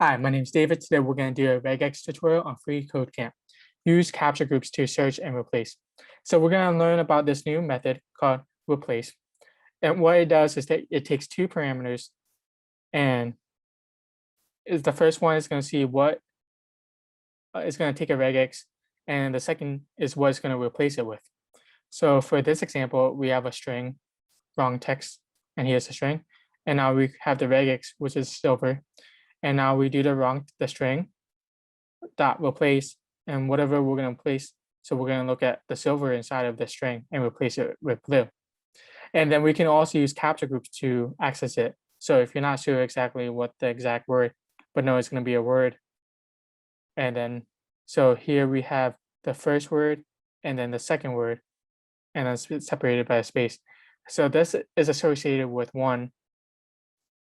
Hi, my name is David. Today we're going to do a regex tutorial on freeCodeCamp. Use capture groups to search and replace. So we're going to learn about this new method called replace. And what it does is that it takes two parameters, and the first one is going to see what it's going to take a regex, and the second is what it's going to replace it with. So for this example, we have a string, wrong text, and here's the string. And now we have the regex, which is silver. And now we do the string dot replace, and whatever we're going to place. So we're going to look at the silver inside of the string and replace it with blue. And then we can also use capture groups to access it. So if you're not sure exactly what the exact word, but know it's going to be a word. And then, so here we have the first word and then the second word, and it's separated by a space. So this is associated with one,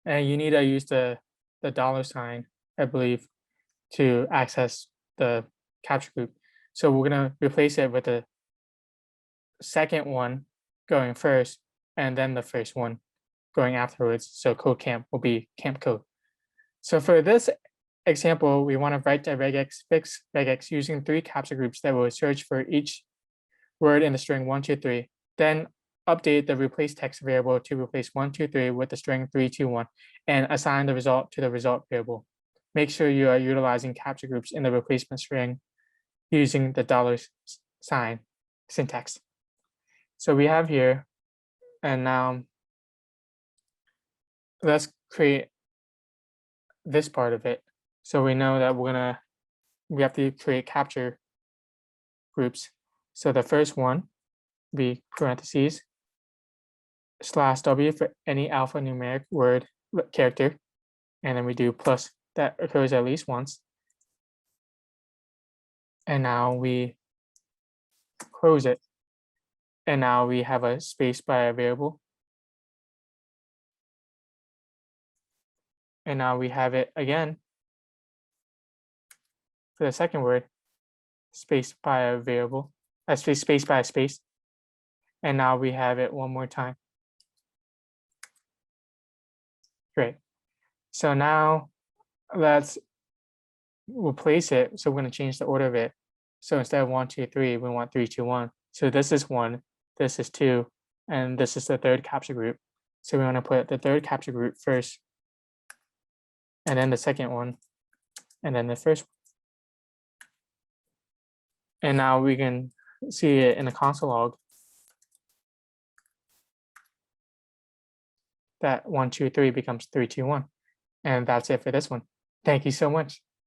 and you need to use the $sign, I believe, to access the capture group. So we're going to replace it with the second one going first, and then the first one going afterwards. So CodeCamp will be camp code. So for this example, we want to write the regex fix regex using three capture groups that will search for each word in the string 1, 2, 3. Then update the replace text variable to replace 1, 2, 3 with the string 3, 2, 1, and assign the result to the result variable. Make sure you are utilizing capture groups in the replacement string using the $sign syntax. So we have here, and now let's create this part of it. So we know that we have to create capture groups. So the first one be parentheses /w for any alphanumeric word character, and then we do plus that occurs at least once. And now we close it. And now we have a space by a variable. And now we have it again for the second word, space by a variable, space by a space. And now we have it one more time. Great. So now let's replace it. So we're going to change the order of it. So instead of 1, 2, 3, we want 3, 2, 1. So this is 1, this is 2, and this is the third capture group. So we want to put the third capture group first, and then the second one, and then the first one. And now we can see it in the console log that 1, 2, 3 becomes 3, 2, 1. And that's it for this one. Thank you so much.